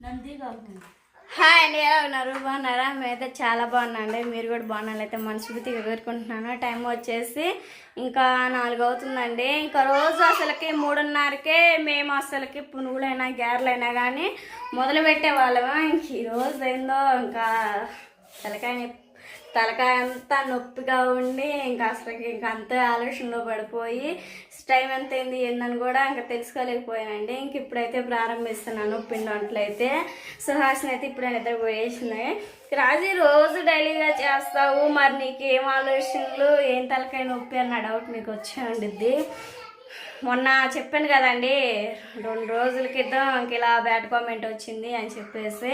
Hi అండి, ఎలా ఉన్నారు? బాగున్నారా? మేమైతే చాలా బాగున్నాండి. మీరు కూడా బాగున్నారైతే మనస్ఫూర్తిగా కోరుకుంటున్నాను. టైం వచ్చేసి ఇంకా 4 అవుతుందండి. ఇంకా రోజు అసలుకి 3:30కే మేము అసలుకి పునుగులైనా గారెలైనా కానీ మొదలు పెట్టే వాళ్ళము. ఇంక ఈరోజు ఏందో ఇంకా తలకాయ అంతా నొప్పిగా ఉండి ఇంకా అసలుకి ఇంకా అంతే ఆలోచనలో పడిపోయి టైం ఎంత అయింది ఏందని కూడా ఇంకా తెలుసుకోలేకపోయానండి. ఇంక ఇప్పుడైతే ప్రారంభిస్తున్నాను పిండి వంటలు అయితే. సుహాసిని అయితే ఇప్పుడే నిద్ర పోయేసింది. రాజీ రోజు డైలీగా చేస్తావు, మరి నీకు ఏం ఆలోచనలు, ఏం తలకాయ నొప్పి అన్న డౌట్ మీకు వచ్చే ఉండిద్ది. మొన్న చెప్పాను కదండి, 2 రోజుల క్రితం ఇంక ఇలా బ్యాడ్ కామెంట్ వచ్చింది అని చెప్పేసి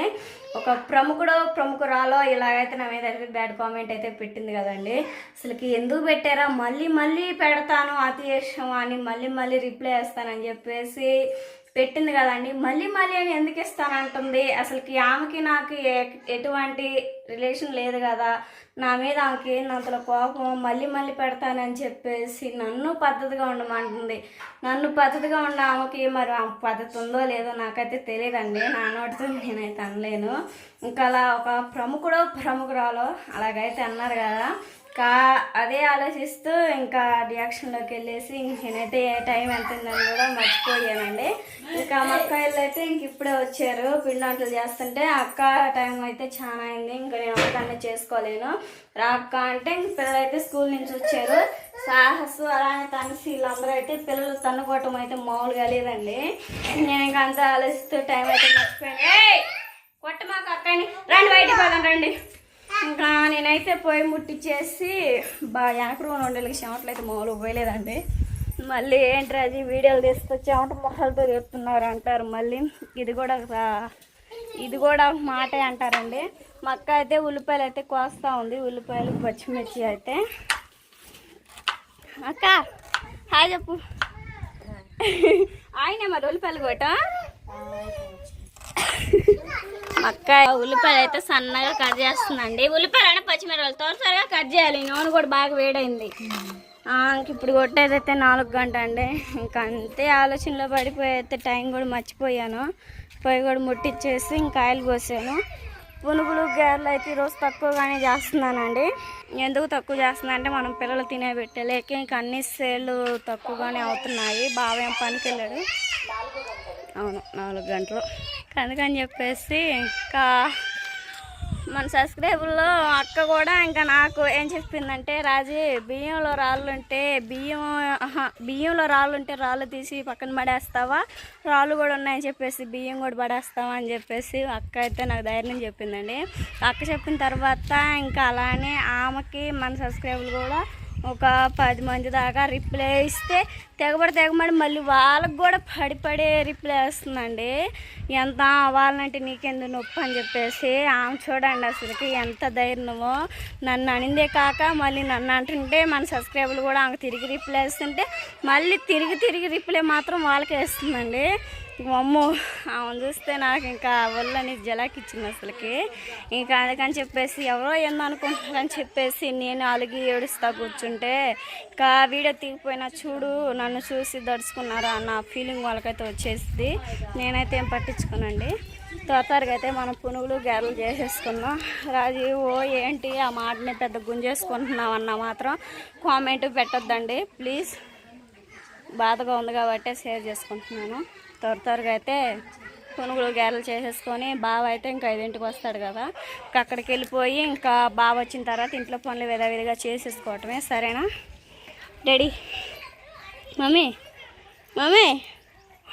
ఒక ప్రముఖురాలో ఇలాగైతే నా మీద అయితే బ్యాడ్ కామెంట్ అయితే పెట్టింది కదండి. అసలుకి ఎందుకు పెట్టారా, మళ్ళీ పెడతాను అతి ఇష్టం అని మళ్ళీ రిప్లై చేస్తానని చెప్పేసి పెట్టింది కదండి. మళ్ళీ అని ఎందుకు ఇస్తానంటుంది? అసలుకి ఆమెకి నాకు ఎటువంటి రిలేషన్ లేదు కదా, నా మీద ఆమెకి ఏందంతలో కోపం, మళ్ళీ పెడతానని చెప్పేసి నన్ను పద్ధతిగా ఉండమంటుంది. నన్ను పద్ధతిగా ఉండ ఆమెకి మరి ఆ పద్ధతి ఉందో లేదో నాకైతే తెలియదండి. నా నోటితో నేనైతే అనలేను. ఇంకా అలా ఒక ప్రముఖురాలో అలాగైతే అన్నారు కదా, అదే ఆలోచిస్తూ ఇంకా రియాక్షన్లోకి వెళ్ళేసి నేనైతే టైం ఎంతుందని కూడా మర్చిపోయానండి. ఇంకా మా అక్కలు అయితే ఇంక ఇప్పుడే వచ్చారు. పిండి వంటలు చేస్తుంటే అక్క టైం అయితే చాలా అయింది, ఇంకా నేను ఒకదాన్ని చేసుకోలేను రా అక్క అంటే ఇంక పిల్లలు అయితే స్కూల్ నుంచి వచ్చారు. సాహసు అలానే తనసి వీళ్ళందరూ అయితే పిల్లలు తన్నుకోవటం అయితే మామూలుగా లేదండి. నేను ఇంకా అంతా ఆలోచిస్తూ టైం అయితే మర్చిపోయాను. కొట్ట మాకు అక్కని రండి, బయటికి పోదాం రండి. ఇంకా నేనైతే పొయ్యి ముట్టించేసి వెనకరు వండలకి చెమటలు అయితే మామూలు పోయలేదండి. మళ్ళీ ఏంటి రాజీ వీడియోలు తీస్తే చెమట మొహలతో చెప్తున్నారు అంటారు. మళ్ళీ ఇది కూడా మాటే అంటారండి. మా అక్క అయితే ఉల్లిపాయలు అయితే కోస్తూ ఉంది, ఉల్లిపాయలు పచ్చిమిర్చి అయితే. అక్క హాయ్ చెప్పు. ఆయనే మరి ఉల్లిపాయలు కొట్టా. అక్క ఉల్లిపాయలు అయితే సన్నగా కట్ చేస్తుందండి. ఉల్లిపాయలు అంటే పచ్చిమిరపకాయలు త్వరగా కట్ చేయాలి, నూనె కూడా బాగా వేడైంది. ఇంక ఇప్పుడు కొట్టేదైతే 4 గంట అండి. ఇంకా అంతే ఆలోచనలో పడిపోయి అయితే టైం కూడా మర్చిపోయాను. పొయ్యి కూడా ముట్టించేసి ఇంకా ఆయిల్ పోసాను. పునుగులు గారెలు అయితే ఈరోజు తక్కువగానే చేస్తున్నానండి. ఎందుకు తక్కువ చేస్తున్నా అంటే మనం పిల్లలు తినేబెట్టలేక ఇంకా అన్ని సేళ్ళు తక్కువగానే అవుతున్నాయి. బాగా పనికి వెళ్ళాడు. అవును 4 గంటలు. అందుకని చెప్పేసి ఇంకా మన సబ్స్క్రైబర్లో అక్క కూడా ఇంకా నాకు ఏం చెప్పిందంటే, రాజీ బియ్యంలో రాళ్ళు ఉంటే రాళ్ళు తీసి పక్కన పడేస్తావా, రాళ్ళు కూడా ఉన్నాయని చెప్పేసి బియ్యం కూడా పడేస్తావా అని చెప్పేసి అక్క అయితే నాకు ధైర్యం చెప్పిందండి. అక్క చెప్పిన తర్వాత ఇంకా అలానే ఆమెకి మన సబ్స్క్రైబర్లు కూడా ఒక 10 మంది దాకా రిప్లై ఇస్తే తెగబడి మళ్ళీ వాళ్ళకు కూడా పడి రిప్లై వస్తుందండి. ఎంత వాళ్ళంటే నీకెందుకు నొప్పి అని చెప్పేసి ఆమె చూడండి అసలుకి ఎంత ధైర్యమో. నన్ను అనిందే కాక మళ్ళీ నన్ను అంటుంటే మన సబ్స్క్రైబర్లు కూడా ఆమె తిరిగి రిప్లై ఇస్తుంటే మళ్ళీ తిరిగి రిప్లై మాత్రం వాళ్ళకే ఇస్తుందండి. అమ్మో ఆమెను చూస్తే నాకు ఇంకా ఒళ్ళని జలాకిచ్చింది అసలుకి. ఇంకా అందుకని చెప్పేసి ఎవరో ఏందనుకుంటున్నారని చెప్పేసి నేను అలిగి ఏడుస్తా కూర్చుంటే ఇంకా వీడియో తీగిపోయినా చూడు నన్ను చూసి దడుచుకున్నారా అన్న ఫీలింగ్ వాళ్ళకైతే వచ్చేసింది. నేనైతే ఏం పట్టించుకోనండి. త్వరగా అయితే మనం పునుగులు గారెలు చేసేసుకున్నాం. రాజీవ్ ఏంటి ఆ మాటని పెద్ద గుంజేసుకుంటున్నాం అన్న మాత్రం కామెంట్ పెట్టొద్దండి ప్లీజ్. బాధగా ఉంది కాబట్టి షేర్ చేసుకుంటున్నాను. త్వరగా అయితే పునుగులు గారెలు చేసేసుకొని బావ అయితే ఇంకా 5ంటికి వస్తాడు కదా, ఇంకా అక్కడికి వెళ్ళిపోయి ఇంకా బావ వచ్చిన తర్వాత ఇంట్లో పనులు విధావిధిగా చేసేసుకోవటమే. సరేనా డాడీ? మమ్మీ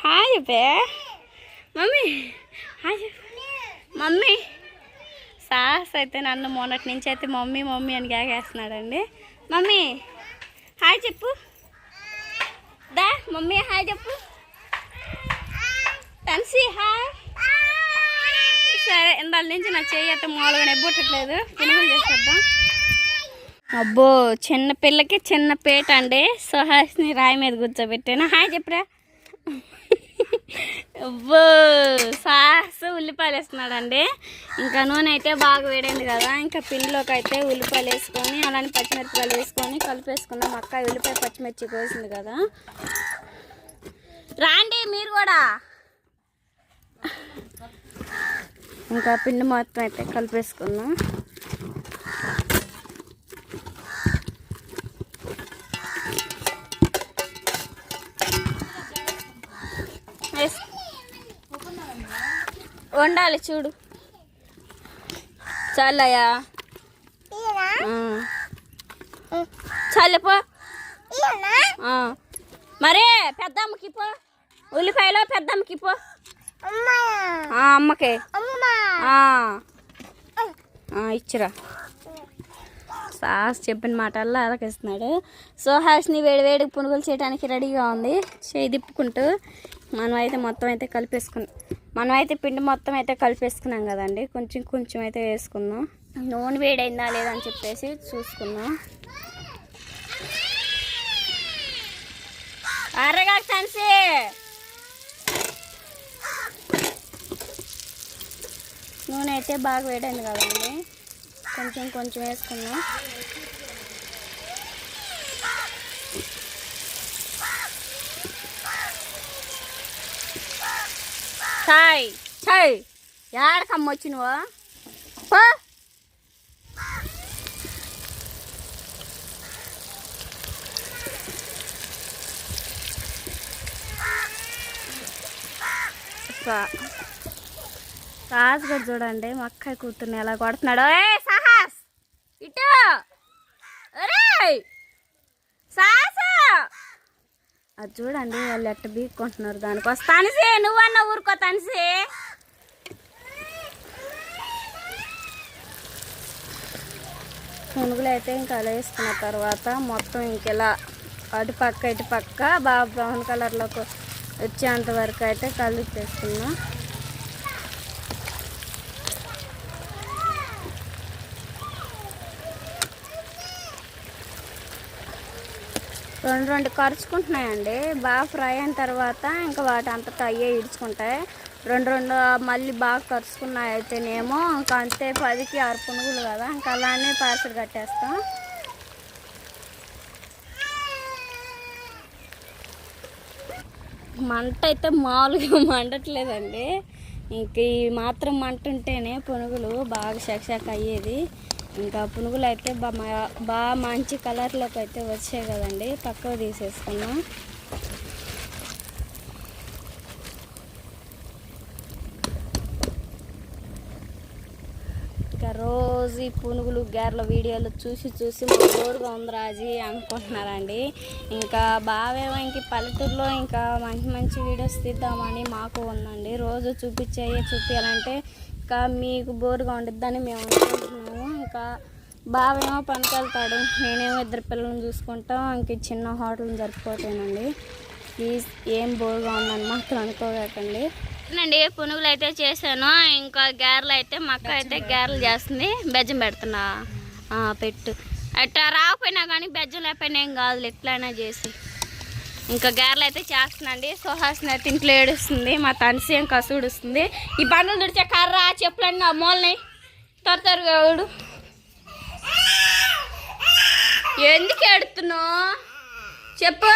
హాయ్ చెప్పే. మమ్మీ హాయ్ చెప్పు. మమ్మీ సాహస్ అయితే నన్ను మొన్నటి నుంచి అయితే మమ్మీ అని గాగేస్తున్నాడండి. మమ్మీ హాయ్ చెప్పు. దా మమ్మీ హాయ్ చెప్పు. తన్సి హాయ్. సరే ఇందాల నుంచి నా చెయ్యి అయితే మామూలుగా నెబ్బుట్టట్లేదు. పునుగులు చేసేద్దాం. అబ్బో చిన్న పిల్లకి చిన్న పేట అండి. సుహాస్ని రాయి మీద కూర్చోబెట్టాను. హాయ్ చెప్పురా. అబ్బో సాహస్ ఉల్లిపాయలు వేస్తున్నాడండి. ఇంకా నూనె అయితే బాగా వేడైంది కదా, ఇంకా పిండిలోకి అయితే ఉల్లిపాయలు వేసుకొని అలానే పచ్చిమిరపకాయలు వేసుకొని కలిపేసుకున్నాం. అక్క ఉల్లిపాయ పచ్చిమిర్చి కోసింది కదా. రాండి మీరు కూడా. ఇంకా పిండి మొత్తం అయితే కలిపేసుకుందాం. వండాలి చూడు. చాలయ్యా, చాలేపో. మరే పెద్దమ్మకి పో, ఉల్లిపాయలో పెద్దమ్మకి పో. అమ్మకే ఇచ్చిరా. సాస్ చెప్పిన మాటల్లో అలకిస్తున్నాడు. సో హాస్ని వేడివేడికి పునుగులు చేయడానికి రెడీగా ఉంది. చేయి తిప్పుకుంటూ మనమైతే మొత్తం అయితే మనమైతే పిండి మొత్తం అయితే కలిపేసుకున్నాం కదండి. కొంచెం కొంచెం అయితే వేసుకుందాం. నూనె వేడైందా లేదా అని చెప్పేసి చూసుకుందాం. అరగా ఛాన్సీ నూనె అయితే బాగా వేడైంది కదండి. కొంచెం కొంచెం వేసుకుందాం. చాయ్ చాయ్ ఏడకమ్మ వచ్చినవా? సాహస్ కూడా చూడండి మా అక్క కూతుర్ని ఎలా కొడుతున్నాడు. ఏ సాహస్ ఇటు సాహస్, అది చూడండి వాళ్ళు ఎట్ట బీక్కుంటున్నారు. దానికోసం తనిసి నువ్వన్న ఊరుకో. తనిసి పునుగులు అయితే ఇంకా అలా వేసుకున్న తర్వాత మొత్తం ఇంకెలా అటు పక్క ఇటు పక్క బాగా బ్రౌన్ కలర్లోకి వచ్చేంత వరకు అయితే కలిపేసుకున్నాం. రెండు కరుచుకుంటున్నాయండి. బాగా ఫ్రై అయిన తర్వాత ఇంకా వాటి అంతటా అయ్యే ఇడుచుకుంటాయి. రెండు మళ్ళీ బాగా కరుచుకున్నాయి అయితేనేమో ఇంకా అంతే 10కి 6 పునుగులు కదా, ఇంకా అలానే పార్సల్ కట్టేస్తాం. మంట అయితే మామూలుగా మండట్లేదండి. ఇంక ఈ మాత్రం మంట ఉంటేనే పునుగులు బాగా షక్ అయ్యేది. ఇంకా పునుగులు అయితే బాగా మంచి కలర్లోకి అయితే వచ్చాయి కదండి. పక్కకు తీసేసుకున్నాం. ఇంకా రోజు ఈ పునుగులు గారెల వీడియోలు చూసి మా బోరుగా ఉంది రాజీ అనుకుంటున్నారండి. ఇంకా బావేమో ఇంక పల్లెటూరులో ఇంకా మంచి వీడియోస్ తీద్దామని మాకు ఉందండి. రోజు చూపించాలంటే ఇంకా మీకు బోరుగా ఉండిద్దని మేము అనుకుంటున్నాము. ఇంకా బావేమో పనికి వెళ్తాడు, నేనేమో 2 పిల్లలను చూసుకుంటాం. ఇంక చిన్న హోటల్ సరిపోతానండి. ప్లీజ్ ఏం బోరుగా ఉందని మాత్రం అనుకోకండి. పునుగులు అయితే చేశాను. ఇంకా గారెలు అయితే మా అక్క అయితే గారెలు చేస్తుంది. బెజ్జం పెడుతున్నా పెట్టు. అట్లా రాకపోయినా కానీ బెజ్జం లేకపోయినా ఏం కాదు, ఎట్లయినా చేసి ఇంకా గారెలు అయితే చేస్తున్నాండి. సుహాసిని అయితే ఇంట్లో ఏడుస్తుంది, మా తనిసి ఏం కసుడుస్తుంది. ఈ బండ్లు తుడిచే కర్ర చెప్పులన్నీ ఆ మూలని త్వరగా ఎవడు ఎందుకు ఏడుతున్నావు చెప్పు.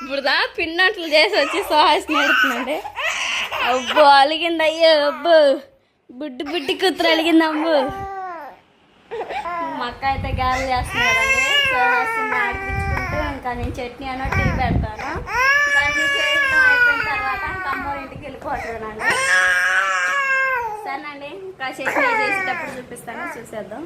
ఇప్పుడు పిండంట్లు చేసి వచ్చి సుహాసిని ఏడుతున్నాండి. అబ్బో అలిగింది, అయ్యో అబ్బో బుడ్డి కూతురు అలిగింది. అమ్ము మా అక్క అయితే గాలి చేస్తుంది కదండి. సుహాసిని ఆడిపించుకుంటూ ఇంకా నేను చట్నీ అనో టీ పెడతాను. దాన్ని చేయడం అయిపోయిన తర్వాత ఇంకా అమ్మోరి ఇంటికి వెళ్ళిపోతానండి. సరేనండి, ఇంకా చట్నీ చేసేటప్పుడు చూపిస్తాను, చూసేద్దాం.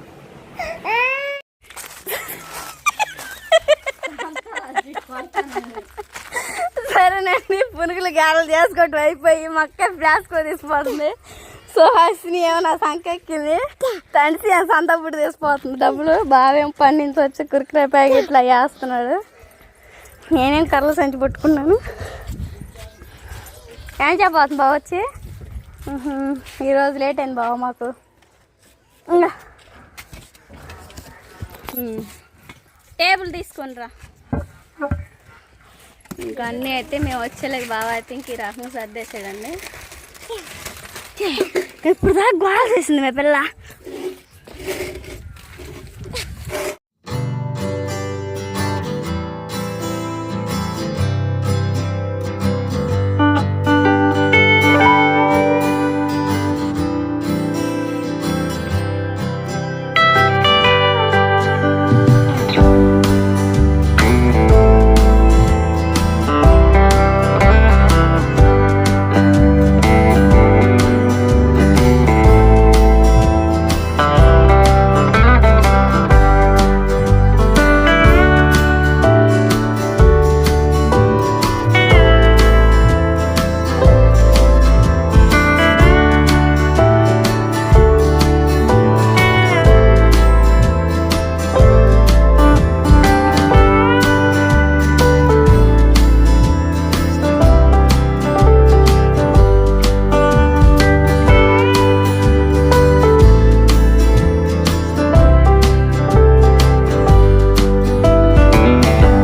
సరేనండి, పునుగులు గారెలు చేసుకోవటం అయిపోయి మా అక్క ఫ్లాస్కో తీసిపోతుంది. సుహాసిని ఏమో నా సంకెక్కింది, తండ్రి సంతప్పుడు తీసిపోతుంది డబ్బులు. బావేం పని నుంచి వచ్చి కుర్కురే ప్యాకెట్లు అవి వేస్తున్నాడు. నేనేం కర్రలు సంచి పట్టుకున్నాను. ఏం చెప్పబోతుంది బావ వచ్చి? ఈరోజు లేట్ అయింది బావ మాకు. టేబుల్ తీసుకొని రా. ఇంకా అన్నీ అయితే మేము వచ్చేలేక బాగా అయితే ఇంక ఈ రకంగా సర్దేసాడండి. ఇప్పుడు దాకా గోడ చేసింది మా పిల్ల.